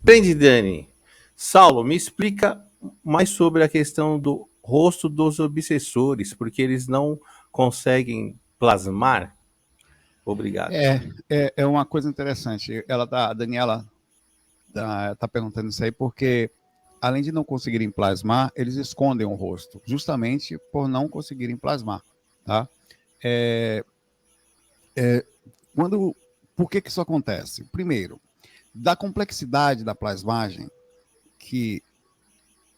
Entende, Dani? Saulo, me explica mais sobre a questão do rosto dos obsessores, porque eles não conseguem plasmar. Obrigado. É uma coisa interessante. A Daniela tá perguntando isso aí porque, além de não conseguirem plasmar, eles escondem o rosto, justamente por não conseguirem plasmar, tá? É, por que isso acontece? Primeiro, da complexidade da plasmagem, que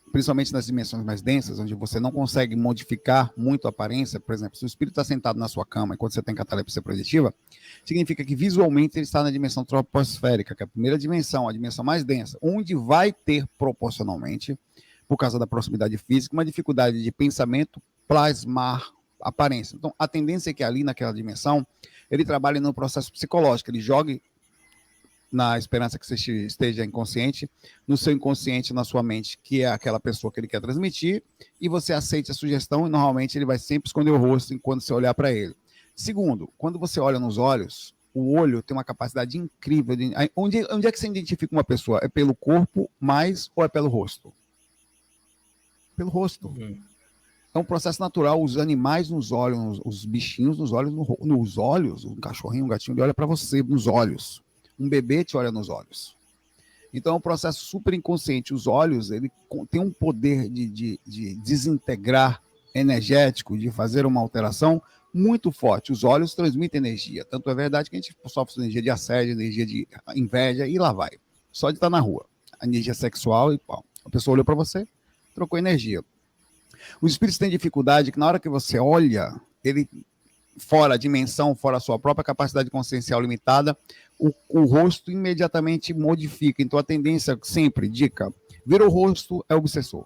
principalmente nas dimensões mais densas, onde você não consegue modificar muito a aparência, por exemplo, se o espírito está sentado na sua cama enquanto você tem catalepsia projetiva, significa que visualmente ele está na dimensão troposférica, que é a primeira dimensão, a dimensão mais densa, onde vai ter proporcionalmente, por causa da proximidade física, uma dificuldade de pensamento plasmar a aparência. Então, a tendência é que ali naquela dimensão, ele trabalhe no processo psicológico, ele jogue na esperança que você esteja inconsciente, no seu inconsciente, na sua mente, que é aquela pessoa que ele quer transmitir, e você aceite a sugestão, e normalmente ele vai sempre esconder o rosto enquanto você olhar para ele. Segundo, quando você olha nos olhos, o olho tem uma capacidade incrível. Onde é que você identifica uma pessoa? É pelo corpo mais ou é pelo rosto? Pelo rosto. É um processo natural. Os animais nos olham, os bichinhos nos olhos, nos olhos, um cachorrinho, um gatinho, ele olha para você nos olhos. Um bebê te olha nos olhos. Então é um processo super inconsciente. Os olhos, ele tem um poder de desintegrar energético, de fazer uma alteração muito forte. Os olhos transmitem energia. Tanto é verdade que a gente sofre energia de assédio, energia de inveja, e lá vai. Só de estar na rua. A energia sexual, e pau. A pessoa olhou para você, trocou energia. Os espíritos têm dificuldade que na hora que você olha, ele fora a dimensão, fora a sua própria capacidade consciencial limitada, o rosto imediatamente modifica. Então a tendência sempre, dica, virou o rosto é obsessor.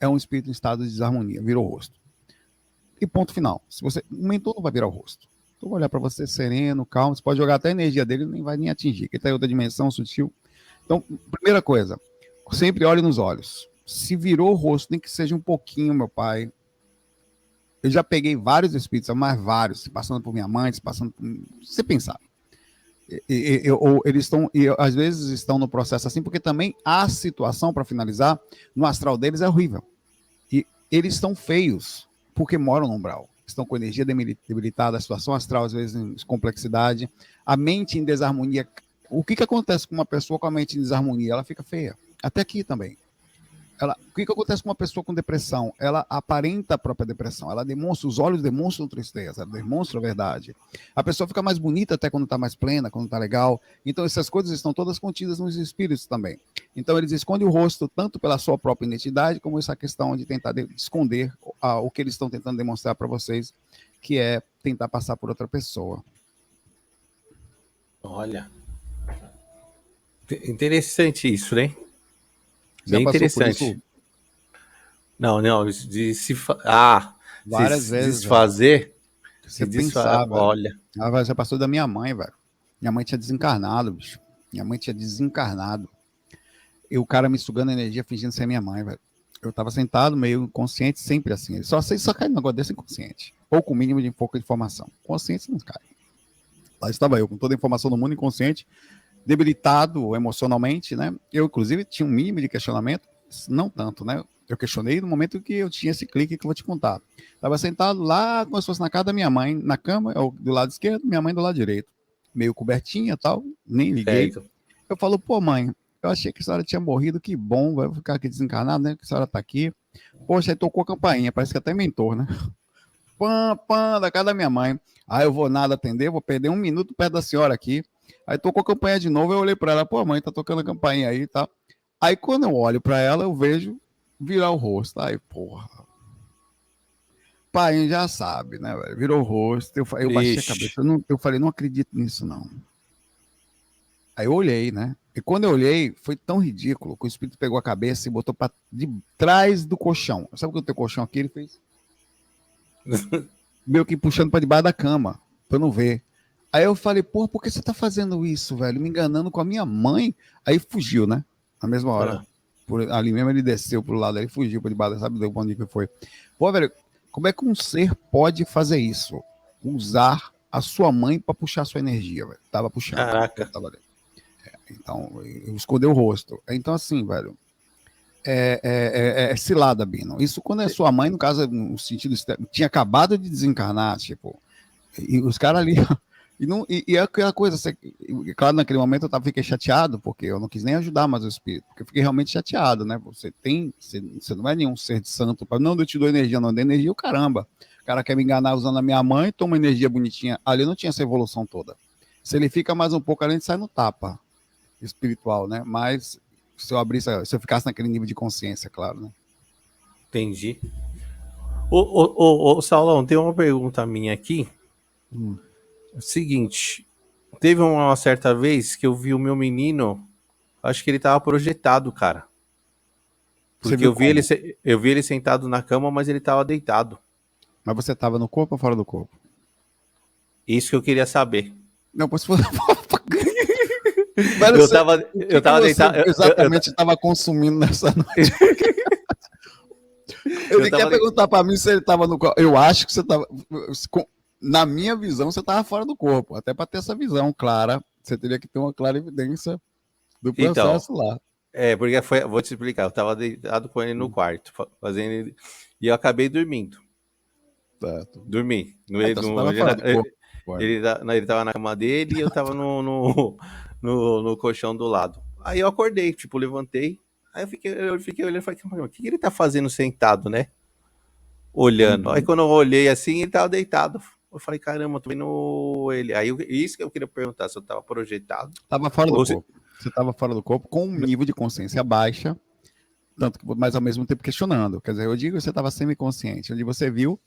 É um espírito em estado de desarmonia, virou o rosto. E ponto final. Se você, o mentor não vai virar o rosto. Então vai olhar para você sereno, calmo, você pode jogar até a energia dele, nem vai nem atingir, que ele está em outra dimensão, sutil. Então, primeira coisa, sempre olhe nos olhos. Se virou o rosto, nem que seja um pouquinho, meu pai. Eu já peguei vários espíritos, mas vários, passando por minha mãe, passando por... Você pensar. Eles estão, às vezes estão no processo assim, porque também a situação, para finalizar, no astral deles é horrível. E eles estão feios, porque moram no umbral. Estão com energia debilitada, a situação astral, às vezes, em complexidade, a mente em desarmonia. O que acontece com uma pessoa com a mente em desarmonia? Ela fica feia. Até aqui também. O que acontece com uma pessoa com depressão? Ela aparenta a própria depressão, ela demonstra, os olhos demonstram tristeza, ela demonstra a verdade. A pessoa fica mais bonita até quando está mais plena, quando está legal. Então essas coisas estão todas contidas nos espíritos também. Então eles escondem o rosto tanto pela sua própria identidade, como essa questão de tentar esconder o que eles estão tentando demonstrar para vocês, que é tentar passar por outra pessoa. Olha, interessante isso, né? Já bem interessante. Isso? Não, de se várias vezes desfazer, você pensava, olha. Ela já passou da minha mãe, velho. Minha mãe tinha desencarnado, bicho. Minha mãe tinha desencarnado. E o cara me sugando energia fingindo ser minha mãe, velho. Eu tava sentado, meio inconsciente, sempre assim. Só cai no negócio desse inconsciente. Ou com o mínimo de pouca informação. Consciente não cai. Lá estava eu, com toda a informação do mundo inconsciente, debilitado emocionalmente, né? Eu, inclusive, tinha um mínimo de questionamento, não tanto, né? Eu questionei no momento que eu tinha esse clique que eu vou te contar. Estava sentado lá, como se fosse na casa da minha mãe, na cama, eu do lado esquerdo, minha mãe do lado direito. Meio cobertinha e tal, nem liguei. Certo. Eu falo, pô, mãe, eu achei que a senhora tinha morrido, que bom, vai ficar aqui desencarnado, né? Que a senhora tá aqui. Poxa, aí tocou a campainha, parece que até mentor, né? Pã, pã, da casa da minha mãe. Aí eu vou nada atender, vou perder 1 minuto perto da senhora aqui. Aí tocou a campainha de novo, eu olhei para ela, pô, mãe, tá tocando a campainha aí, tá? Aí quando eu olho para ela, eu vejo virar o rosto. Aí, porra. Pai já sabe, né, velho? Virou o rosto. Eu baixei a cabeça. Eu falei, não acredito nisso, não. Aí eu olhei, né? E quando eu olhei, foi tão ridículo que o espírito pegou a cabeça e botou para de trás do colchão. Sabe o que eu tenho colchão aqui? Ele fez. Meio que puxando para debaixo da cama, para eu não ver. Aí eu falei, pô, por que você tá fazendo isso, velho? Me enganando com a minha mãe? Aí fugiu, né? Na mesma hora. Ali mesmo ele desceu pro lado, ele fugiu para debaixo, sabe de onde que foi. Pô, velho, como é que um ser pode fazer isso? Usar a sua mãe para puxar a sua energia, velho. Tava puxando. Caraca. Então, eu esconder o rosto. Então, assim, velho, é cilada, Bino. Isso quando é sua mãe, no caso, no sentido, tinha acabado de desencarnar, tipo, e os caras ali. E é aquela coisa, claro, naquele momento eu fiquei chateado, porque eu não quis nem ajudar mais o espírito, porque eu fiquei realmente chateado, né? Você não é nenhum ser de santo, não, eu te dou energia, não, eu dou energia, o caramba. O cara quer me enganar usando a minha mãe, toma energia bonitinha. Ali não tinha essa evolução toda. Se ele fica mais um pouco, a gente sai no tapa espiritual, né? Mas se eu ficasse naquele nível de consciência, claro, né? Entendi. Ô, Saulão, tem uma pergunta minha aqui. É o seguinte, teve uma certa vez que eu vi o meu menino, acho que ele tava projetado, cara. Porque eu vi ele sentado na cama, mas ele tava deitado. Mas você estava no corpo ou fora do corpo? Isso que eu queria saber. Não, pois foi. Eu tava deitado. Exatamente estava consumindo nessa noite. Ele quer perguntar para mim se ele estava no corpo. Eu acho que você estava. Na minha visão, você estava fora do corpo. Até para ter essa visão clara, você teria que ter uma clara evidência do processo então, lá. Porque vou te explicar. Eu estava deitado com ele no quarto, fazendo e eu acabei dormindo. Certo. Dormi. Ele estava na cama dele e eu estava no colchão do lado. Aí eu acordei, tipo, levantei. Aí eu fiquei olhando e falei, o que ele tá fazendo sentado, né? Olhando. Aí quando eu olhei assim, ele tava deitado. Eu falei, caramba, tô vendo ele. Aí isso que eu queria perguntar, se eu tava projetado. Tava fora do corpo. Você tava fora do corpo com um nível de consciência baixa, tanto que, mas ao mesmo tempo questionando. Quer dizer, eu digo que você tava semiconsciente, onde você viu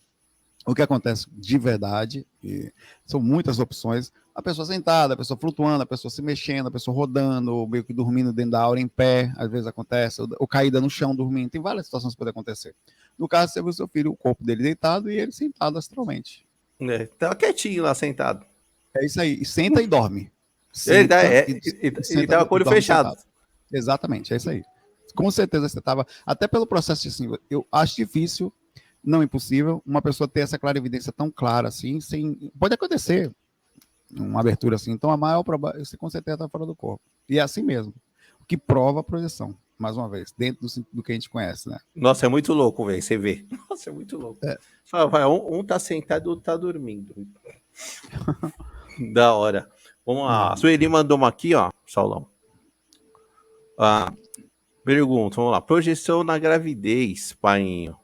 o que acontece de verdade, e são muitas opções, a pessoa sentada, a pessoa flutuando, a pessoa se mexendo, a pessoa rodando, ou meio que dormindo dentro da aura em pé, às vezes acontece, ou caída no chão dormindo, tem várias situações que podem acontecer. No caso, você viu o seu filho, o corpo dele deitado e ele sentado astralmente. Tava quietinho lá, sentado. É isso aí, e senta e dorme. Ele tava com o olho fechado. Sentado. Exatamente, é isso aí. Com certeza você estava, até pelo processo de assim, eu acho difícil, não impossível, uma pessoa ter essa clarividência tão clara assim, pode acontecer uma abertura assim, então a maior probabilidade, você com certeza está fora do corpo. E é assim mesmo, o que prova a projeção, mais uma vez, dentro do que a gente conhece, né? Nossa, é muito louco, velho, você vê. Nossa, é muito louco. Um tá sentado e o outro tá dormindo. Da hora. Vamos lá. A Sueli mandou uma aqui, ó, Saulão. Pergunta, vamos lá. Projeção na gravidez, painho.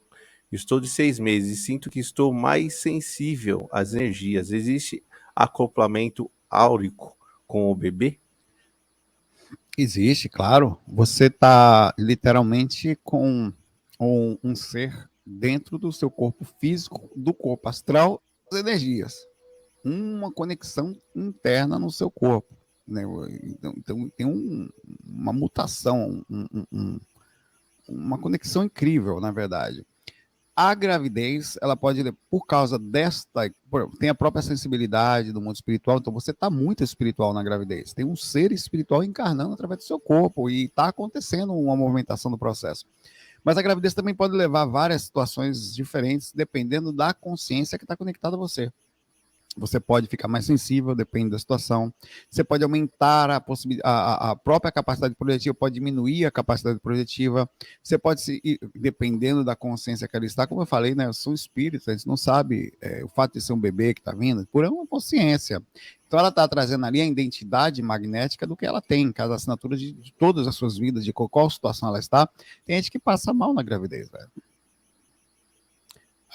Estou de 6 meses e sinto que estou mais sensível às energias. Existe acoplamento áurico com o bebê? Existe, claro. Você está literalmente com um ser dentro do seu corpo físico, do corpo astral, das energias. Uma conexão interna no seu corpo. Né? Então tem uma mutação, uma conexão incrível, na verdade. A gravidez, ela pode, por causa tem a própria sensibilidade do mundo espiritual, então você está muito espiritual na gravidez. Tem um ser espiritual encarnando através do seu corpo e está acontecendo uma movimentação do processo. Mas a gravidez também pode levar a várias situações diferentes, dependendo da consciência que está conectada a você. Você pode ficar mais sensível, depende da situação. Você pode aumentar a própria capacidade projetiva, pode diminuir a capacidade projetiva. Você pode, dependendo da consciência que ela está, como eu falei, né? Eu sou espírito, a gente não sabe o fato de ser um bebê que está vindo, por uma consciência. Então ela está trazendo ali a identidade magnética do que ela tem, cada assinatura de todas as suas vidas, de qual situação ela está. Tem gente que passa mal na gravidez, velho.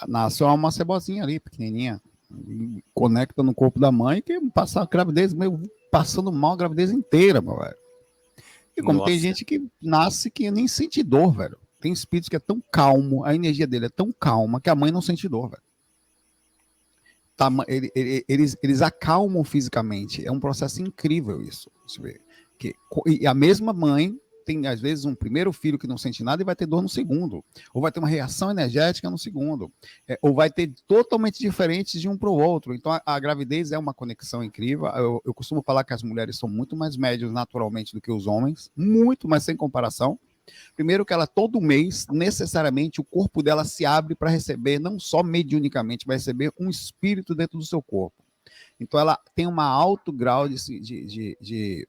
Nasceu uma cebozinha ali, pequenininha. Conecta no corpo da mãe que passa a gravidez, passando mal a gravidez inteira, meu velho. E como tem gente que nasce que nem sente dor, velho. Tem espíritos que é tão calmo, a energia dele é tão calma que a mãe não sente dor, velho. Tá, eles acalmam fisicamente. É um processo incrível isso. E a mesma mãe tem, às vezes, um primeiro filho que não sente nada e vai ter dor no segundo. Ou vai ter uma reação energética no segundo. Ou vai ter totalmente diferentes de um para o outro. Então, a gravidez é uma conexão incrível. Eu costumo falar que as mulheres são muito mais médias naturalmente do que os homens. Muito, mas sem comparação. Primeiro que ela, todo mês, necessariamente, o corpo dela se abre para receber, não só mediunicamente, vai receber um espírito dentro do seu corpo. Então, ela tem um alto grau de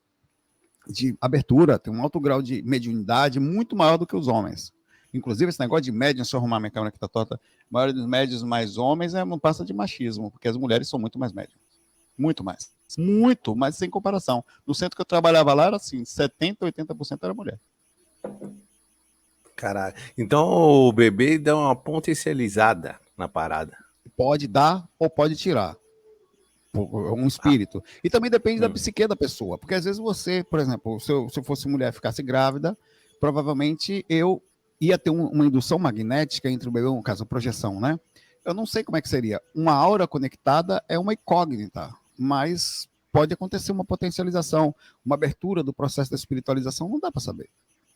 de abertura, tem um alto grau de mediunidade muito maior do que os homens. Inclusive, esse negócio de médium, se eu arrumar minha câmera que tá torta, a maioria dos médios mais homens não passa de machismo, porque as mulheres são muito mais médiums. Muito mais. Muito, mas sem comparação. No centro que eu trabalhava lá, era assim, 70%, 80% era mulher. Caralho. Então o bebê dá uma potencializada na parada. Pode dar ou pode tirar. Um espírito. E também depende da psique da pessoa. Porque às vezes você, por exemplo, se eu fosse mulher e ficasse grávida, provavelmente eu ia ter uma indução magnética entre o bebê, no caso, a projeção, né? Eu não sei como é que seria. Uma aura conectada é uma incógnita, mas pode acontecer uma potencialização, uma abertura do processo da espiritualização, não dá para saber.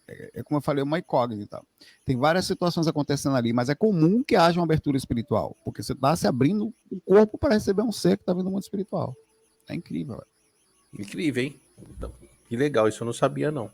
É como eu falei, uma incógnita. Tem várias situações acontecendo ali, mas é comum que haja uma abertura espiritual, porque você está se abrindo o corpo para receber um ser que está vindo do mundo espiritual. É incrível. Incrível, hein? Que legal, isso eu não sabia, não.